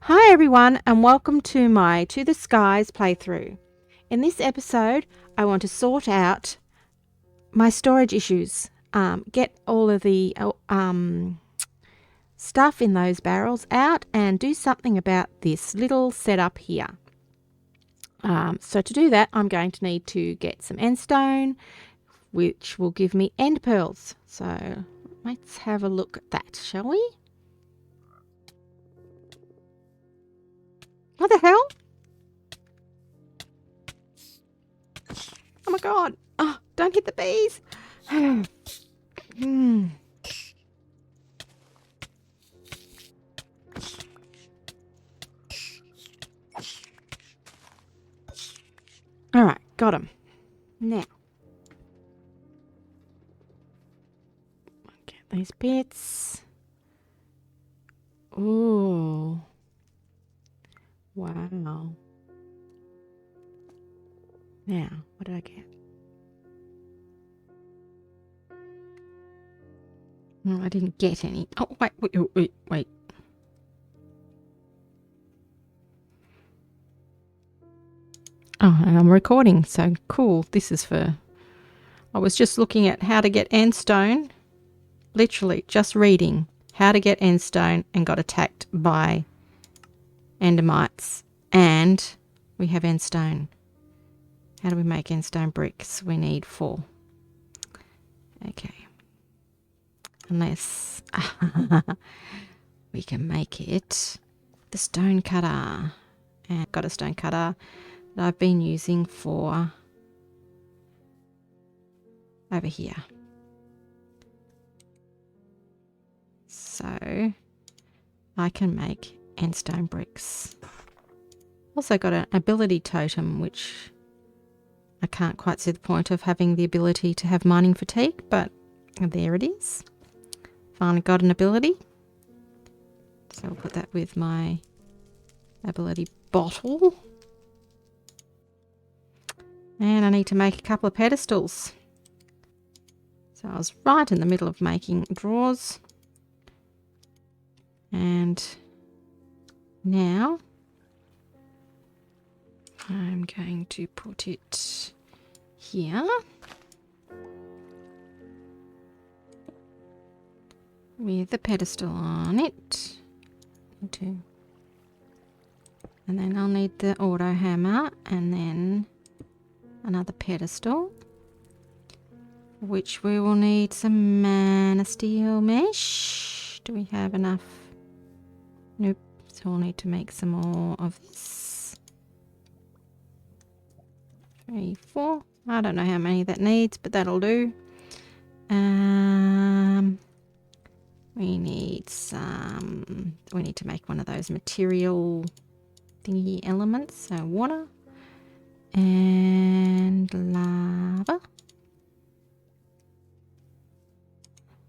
Hi everyone and welcome to my To the Skies playthrough. In this episode I want to sort out my storage issues, get all of the stuff in those barrels out and do something about this little setup here. So to do that I'm going to need to get some endstone, which will give me end pearls. So let's have a look at that, shall we? What the hell? Oh my god. Oh, don't hit the bees. All right, got them. Now, get these bits. Oh, wow. Now, what did I get? No, I didn't get any. Oh, wait. Oh, and I'm recording, so cool. This is for... I was just looking at how to get endstone. Literally, just reading how to get endstone and got attacked by endermites. And we have endstone. How do we make endstone bricks? We need 4. Okay. Unless we can make it the stone cutter. And I've got a stone cutter that I've been using for over here. So I can make endstone bricks. Also got an ability totem, which I can't quite see the point of having the ability to have mining fatigue, but there it is. Finally got an ability. So I'll put that with my ability bottle. And I need to make a couple of pedestals. So I was right in the middle of making drawers. And now I'm going to put it here. With the pedestal on it. And then I'll need the auto hammer and then another pedestal, which we will need some mana steel mesh. Do we have enough? Nope. So we'll need to make some more of this. 3, 4. I don't know how many that needs, but that'll do. We need some... We need to make one of those material thingy elements. So water and lava.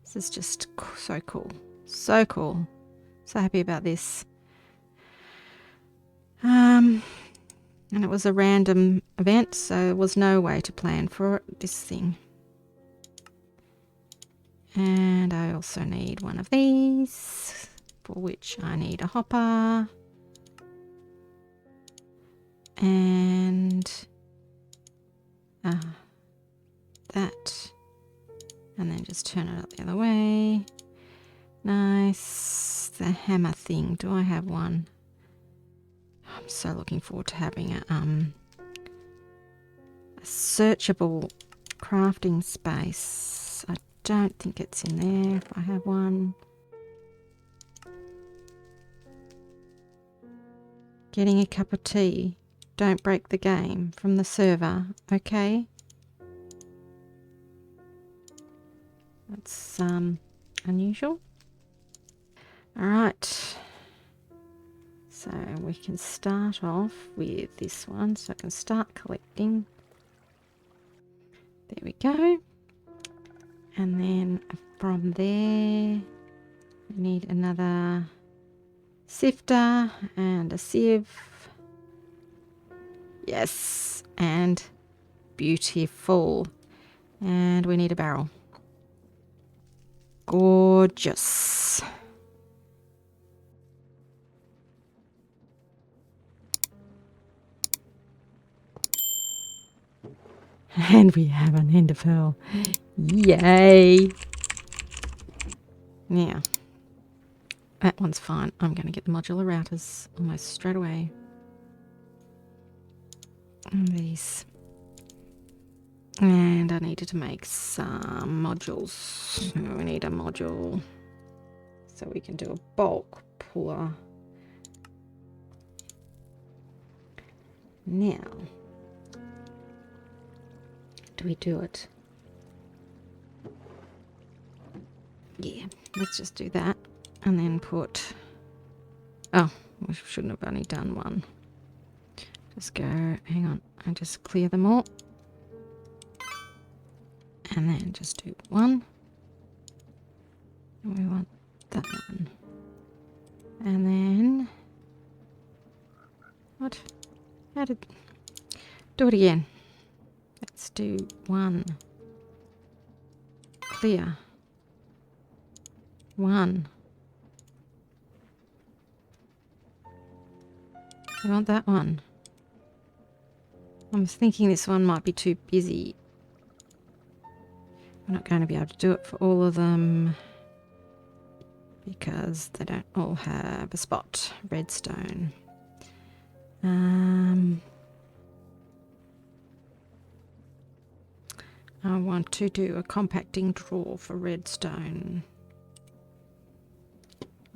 This is just so cool. So cool. So happy about this. And it was a random event, so there was no way to plan for this thing. And I also need one of these, for which I need a hopper. And that. And then just turn it up the other way. Nice. The hammer thing. Do I have one? I'm so looking forward to having a searchable crafting space. I don't think it's in there if I have one. Getting a cup of tea. Don't break the game from the server, okay? That's unusual. Alright. So we can start off with this one. So I can start collecting. There we go. And then from there, we need another sifter and a sieve. Yes, and beautiful. And we need a barrel. Gorgeous. And we have an ender pearl. Yay! Now, that one's fine. I'm going to get the modular routers almost straight away. And these. And I needed to make some modules. We need a module so we can do a bulk puller. Now, do we do it? Yeah, let's just do that. And then put... Oh, we shouldn't have only done one. Just go, hang on, and just clear them all. And then just do one. And we want that one. And then... What? How did... Do it again. Let's do one. Clear. One. I want that one. I was thinking this one might be too busy. I'm not going to be able to do it for all of them because they don't all have a spot. Redstone. I want to do a compacting drawer for redstone.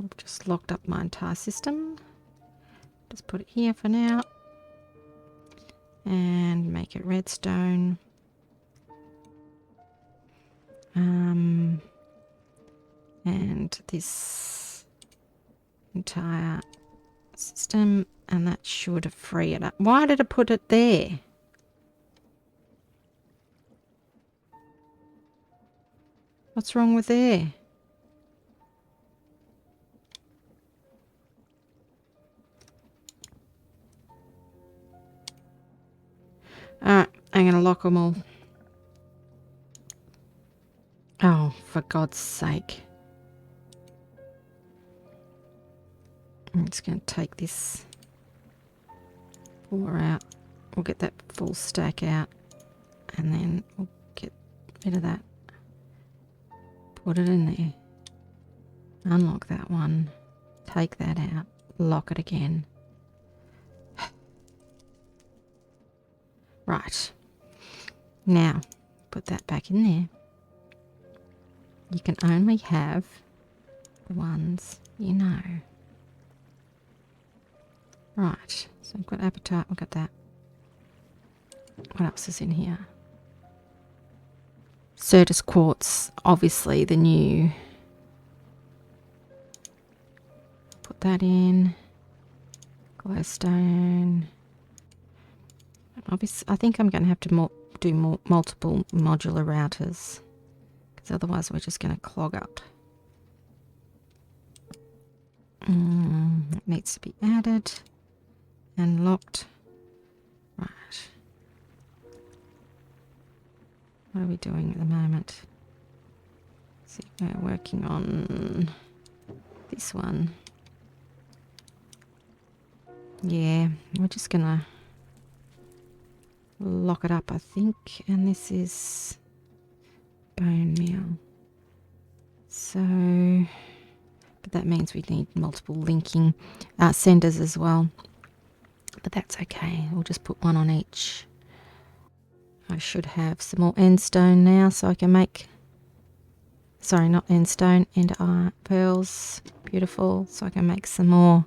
I've just locked up my entire system. Just put it here for now. And make it redstone. And this entire system, and that should free it up. Why did I put it there? What's wrong with there? Alright, I'm going to lock them all. Oh, for God's sake. I'm just going to take this puller out. We'll get that full stack out. And then we'll get rid of that. Put it in there. Unlock that one. Take that out. Lock it again. Right. Now, put that back in there. You can only have the ones you know. Right. So I've got appetite. We've got that. What else is in here? Certus quartz. Obviously the new. Put that in. Glowstone. Obviously, I think I'm going to have to do multiple modular routers. Because otherwise we're just going to clog up. It needs to be added. And locked. Right. What are we doing at the moment? Let's see, we're working on this one. Yeah, we're just gonna lock it up, I think. And this is bone meal. So, but that means we need multiple linking senders as well. But that's okay. We'll just put one on each. I should have some more endstone now so I can make... Sorry, not endstone, ender pearls. Beautiful. So I can make some more...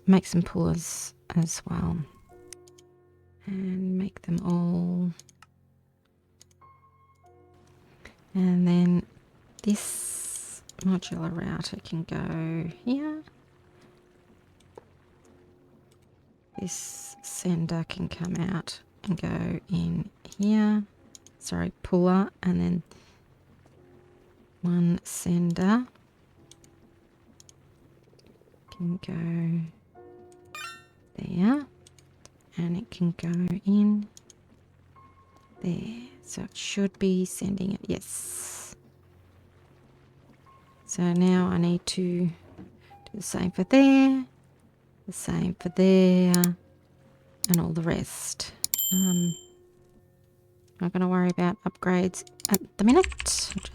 Make some pullers as well. And make them all. And then this modular router can go here. This sender can come out and go in here. Sorry, puller, and then one sender can go there, and it can go in there. So it should be sending it. Yes. So now I need to do the same for there. The same for there, and all the rest. Not going to worry about upgrades at the minute.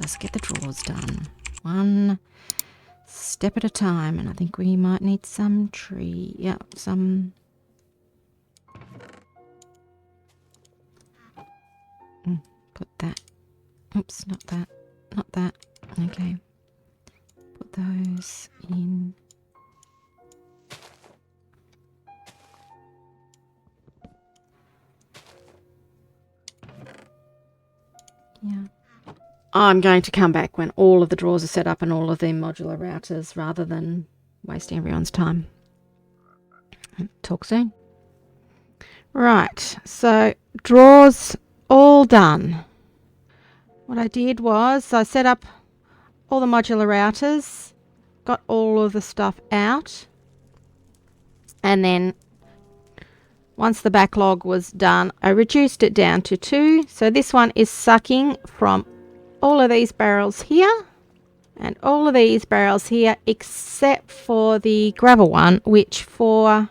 Just get the drawers done. One step at a time. And I think we might need some tree. Yeah, some... Put that. Oops, not that. Not that. Okay. Put those in. Yeah. I'm going to come back when all of the drawers are set up and all of the modular routers rather than wasting everyone's time. Talk soon. Right, so drawers all done. What I did was I set up all the modular routers, got all of the stuff out, and then once the backlog was done, I reduced it down to 2. So this one is sucking from all of these barrels here and all of these barrels here, except for the gravel one, which for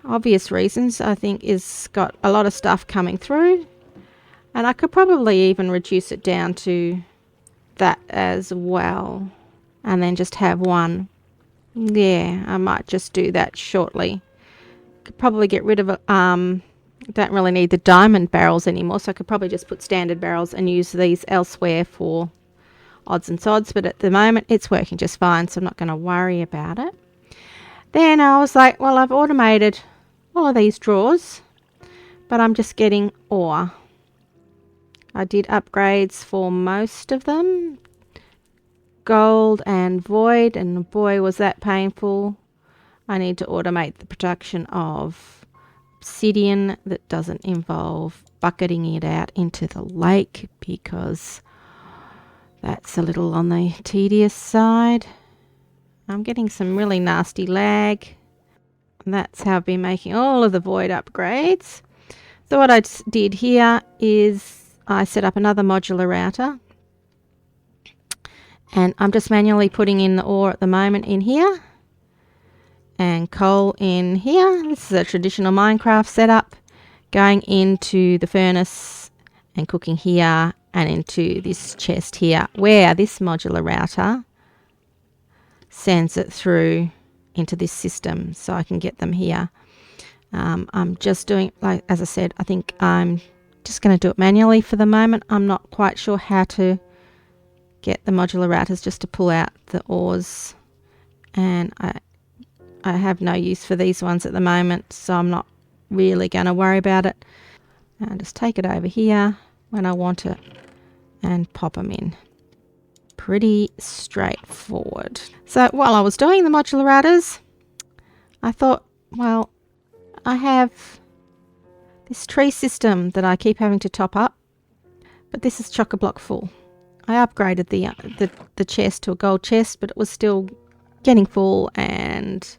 obvious reasons I think is got a lot of stuff coming through. And I could probably even reduce it down to that as well. And then just have one. Yeah, I might just do that shortly. Could probably get rid of don't really need the diamond barrels anymore, so I could probably just put standard barrels and use these elsewhere for odds and sods, but at the moment it's working just fine, so I'm not going to worry about it. Then I was like, well, I've automated all of these drawers, but I'm just getting ore. I did upgrades for most of them, gold and void, and boy was that painful. I need to automate the production of obsidian that doesn't involve bucketing it out into the lake, because that's a little on the tedious side. I'm getting some really nasty lag. And that's how I've been making all of the void upgrades. So what I did here is I set up another modular router. And I'm just manually putting in the ore at the moment in here. And coal in here. This is a traditional Minecraft setup. Going into the furnace and cooking here and into this chest here, where this modular router sends it through into this system so I can get them here. I'm just doing, like as I said, I think I'm just going to do it manually for the moment. I'm not quite sure how to get the modular routers just to pull out the ores, and I have no use for these ones at the moment, so I'm not really going to worry about it. I'll just take it over here when I want it and pop them in. Pretty straightforward. So while I was doing the modular routers, I thought, well, I have this tree system that I keep having to top up, but this is chock-a-block full. I upgraded the chest to a gold chest, but it was still getting full, and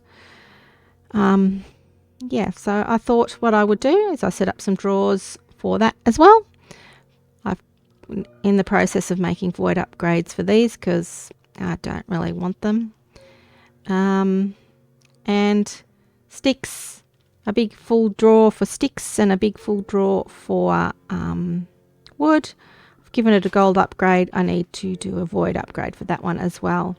yeah, so I thought what I would do is I set up some drawers for that as well. I've in the process of making void upgrades for these because I don't really want them. And sticks, a big full drawer for sticks and a big full drawer for wood. I've given it a gold upgrade. I need to do a void upgrade for that one as well.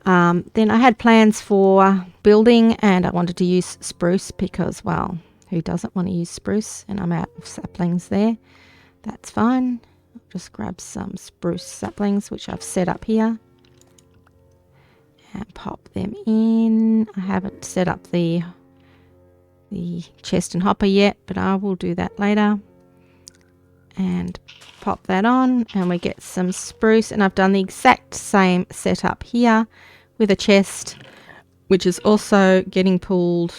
Then I had plans for building, and I wanted to use spruce because, well, who doesn't want to use spruce? And I'm out of saplings there. That's fine. I'll just grab some spruce saplings, which I've set up here, and pop them in. I haven't set up the chest and hopper yet, but I will do that later. And pop that on, and we get some spruce, and I've done the exact same setup here with a chest, which is also getting pulled.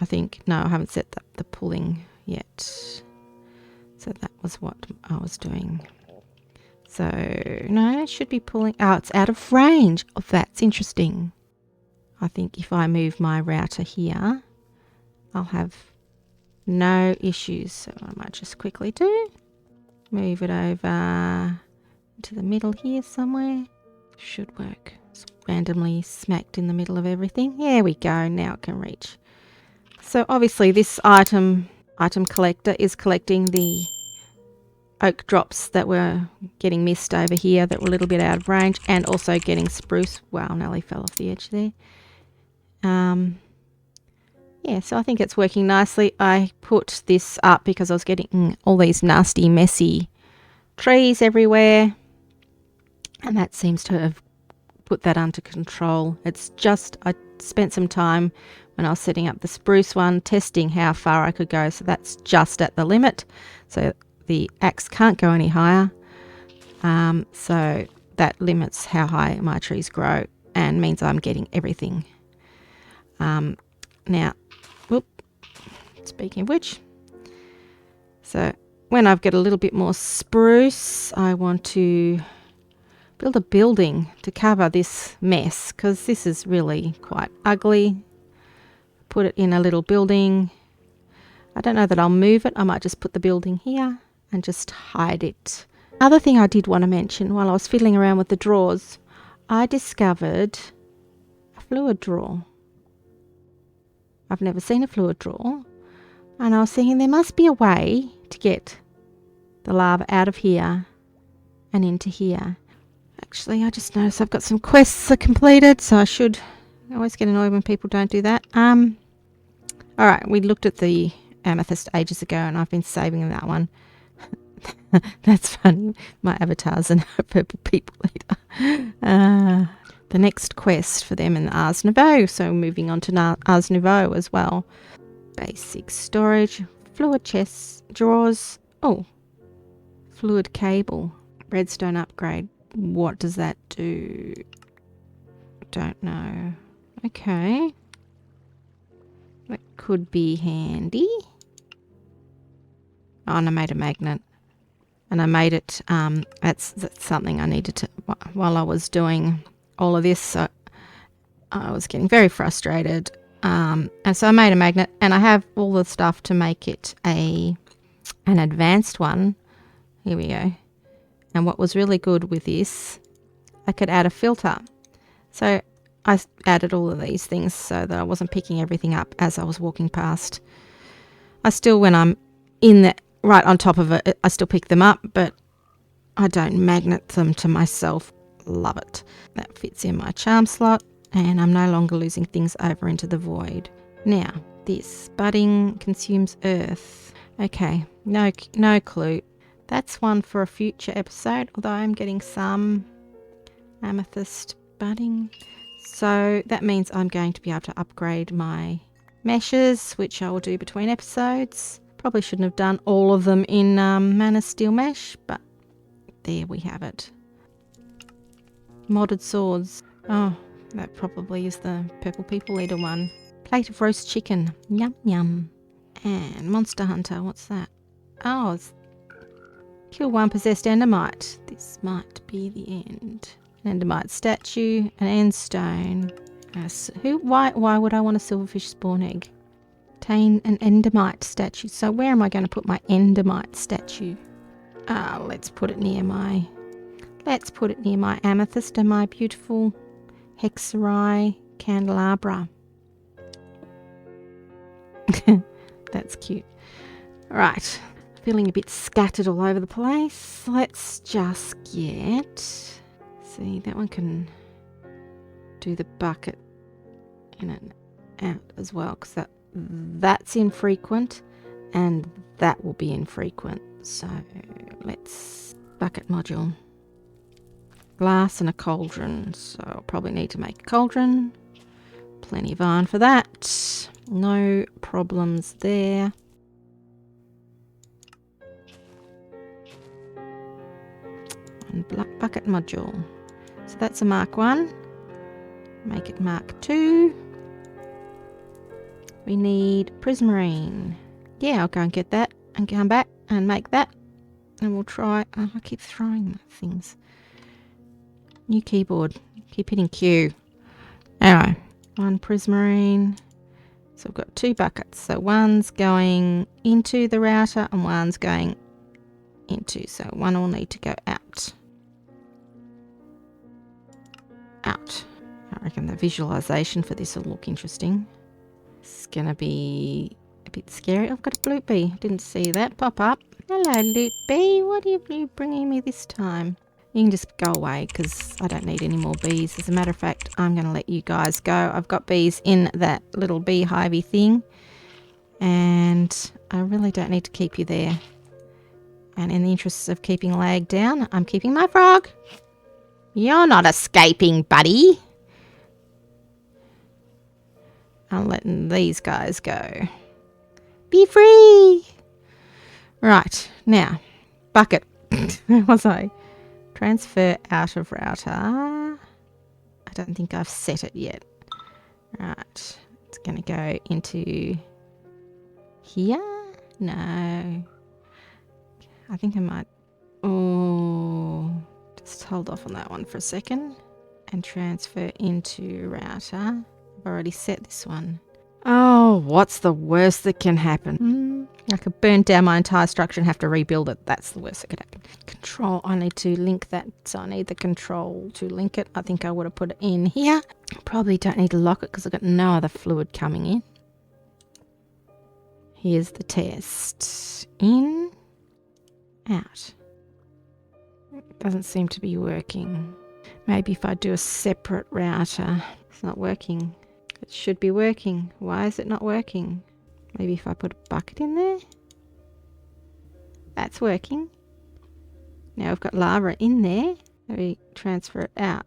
I think, no, I haven't set the pulling yet. So that was what I was doing. So, no, it should be pulling. Oh, it's out of range. Oh, that's interesting. I think if I move my router here, I'll have no issues. So I might just quickly move it over to the middle here somewhere. Should work. It's randomly smacked in the middle of everything. There we go. Now it can reach. So obviously this item collector is collecting the oak drops that were getting missed over here that were a little bit out of range, and also getting spruce. Wow, nearly fell off the edge there. Yeah, so I think it's working nicely. I put this up because I was getting all these nasty, messy trees everywhere, and that seems to have put that under control. It's just, I spent some time when I was setting up the spruce one, testing how far I could go. So that's just at the limit. So the axe can't go any higher. So that limits how high my trees grow and means I'm getting everything. Now, speaking of which, so when I've got a little bit more spruce, I want to build a building to cover this mess, because this is really quite ugly. Put it in a little building. I don't know that I'll move it. I might just put the building here and just hide it. Other thing I did want to mention while I was fiddling around with the drawers, I discovered a fluid drawer. I've never seen a fluid drawer, and I was thinking there must be a way to get the lava out of here and into here. Actually, I just noticed I've got some quests are completed, so I should. I always get annoyed when people don't do that. Alright, we looked at the amethyst ages ago, and I've been saving that one. That's funny. My avatar's a purple people eater. The next quest for them in the Ars Nouveau, so moving on to Ars Nouveau as well. Basic storage, fluid chests, drawers. Oh, fluid cable, redstone upgrade. What does that do? Don't know. Okay. That could be handy. Oh, and I made a magnet. And I made it, that's something I needed to, while I was doing all of this, I was getting very frustrated. And so I made a magnet, and I have all the stuff to make it an advanced one. Here we go. And what was really good with this, I could add a filter. So I added all of these things so that I wasn't picking everything up as I was walking past. I still, when I'm in the right on top of it, I still pick them up, but I don't magnet them to myself. Love it. That fits in my charm slot, and I'm no longer losing things over into the void. Now, this budding consumes earth. Okay, no clue. That's one for a future episode, although I'm getting some amethyst budding. So that means I'm going to be able to upgrade my meshes, which I will do between episodes. Probably shouldn't have done all of them in Mana Steel Mesh, but there we have it. Modded swords. Oh, that probably is the Purple People Eater one. Plate of roast chicken. Yum yum. And Monster Hunter, what's that? Oh, it's kill one possessed endermite. This might be the end. An endermite statue, an endstone. Why would I want a silverfish spawn egg? Obtain an endermite statue. So where am I going to put my endermite statue? Let's put it near my amethyst and my beautiful hexarai candelabra. That's cute. Right. Feeling a bit scattered all over the place. Let's just get... See, that one can do the bucket in and out as well, because that's infrequent and that will be infrequent. So let's bucket module. Glass and a cauldron. So I'll probably need to make a cauldron. Plenty of iron for that. No problems there. And bucket module. So that's a Mark 1. Make it Mark 2. We need prismarine. Yeah, I'll go and get that and come back and make that. And we'll try... Oh, I keep throwing my things. New keyboard. Keep hitting Q. Anyway, one prismarine. So I've got 2 buckets. So one's going into the router and one's going into. So one will need to go out. Out. I reckon the visualization for this will look interesting. It's going to be a bit scary. I've got a blue bee. Didn't see that pop up. Hello, loot bee. What are you bringing me this time? You can just go away because I don't need any more bees. As a matter of fact, I'm going to let you guys go. I've got bees in that little beehivey thing. And I really don't need to keep you there. And in the interests of keeping lag down, I'm keeping my frog. You're not escaping, buddy. I'm letting these guys go. Be free. Right, now, bucket. Where was I? Transfer out of router. I don't think I've set it yet. Right, it's going to go into here. No. I think I might... Oh, just hold off on that one for a second. And transfer into router. I've already set this one. Oh, what's the worst that can happen? I could burn down my entire structure and have to rebuild it. That's the worst that could happen. Control, I need to link that. So I need the control to link it. I think I would have put it in here. Probably don't need to lock it because I've got no other fluid coming in. Here's the test. In, out. It doesn't seem to be working. Maybe if I do a separate router. It's not working. It should be working. Why is it not working? Maybe if I put a bucket in there. That's working. Now we've got lava in there. Maybe transfer it out.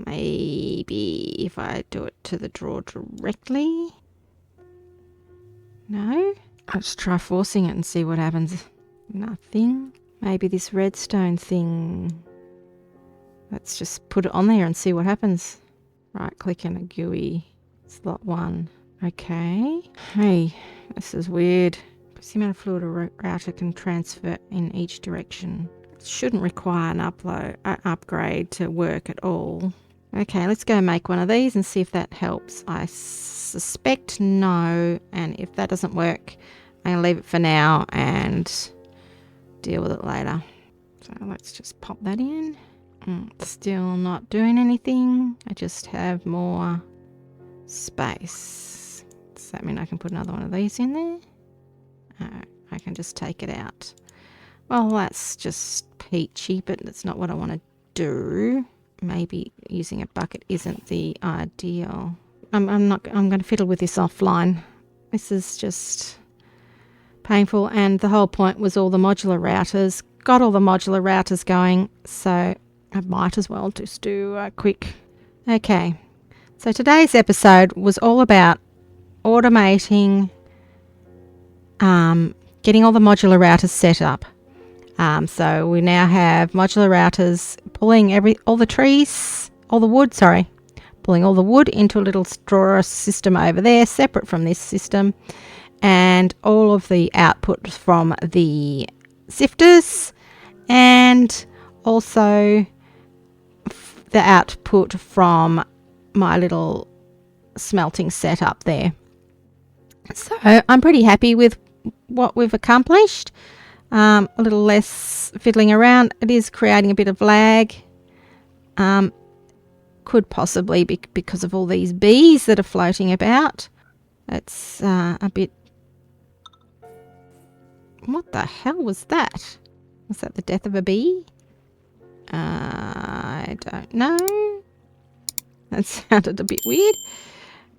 Maybe if I do it to the drawer directly. No? Let's try forcing it and see what happens. Nothing. Maybe this redstone thing. Let's just put it on there and see what happens. Right click in a GUI. Slot 1. Okay. Hey, this is weird. The amount of fluid a router can transfer in each direction. It shouldn't require an upgrade to work at all. Okay, let's go make one of these and see if that helps. I suspect no, and if that doesn't work, I'm going to leave it for now and deal with it later. So let's just pop that in. Still not doing anything. I just have more space. Does that mean I can put another one of these in there? I can just take it out. Well, that's just peachy, but that's not what I want to do. Maybe using a bucket isn't the ideal. I'm going to fiddle with this offline. This is just painful, and the whole point was all the modular routers. Got all the modular routers going, so I might as well just do a quick... Okay, so today's episode was all about automating, getting all the modular routers set up. So we now have modular routers pulling all the wood into a little drawer system over there, separate from this system, and all of the output from the sifters, and also the output from my little smelting setup there. So I'm pretty happy with what we've accomplished. A little less fiddling around. It is creating a bit of lag. Could possibly be because of all these bees that are floating about. It's a bit... What the hell was that? Was that the death of a bee? I don't know. That sounded a bit weird.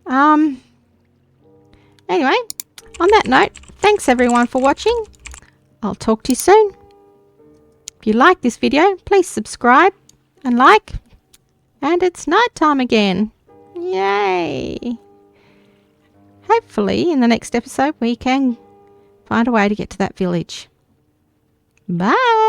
Anyway, on that note, thanks everyone for watching. I'll talk to you soon. If you like this video, please subscribe and like. And it's night time again. Yay! Hopefully in the next episode we can find a way to get to that village. Bye!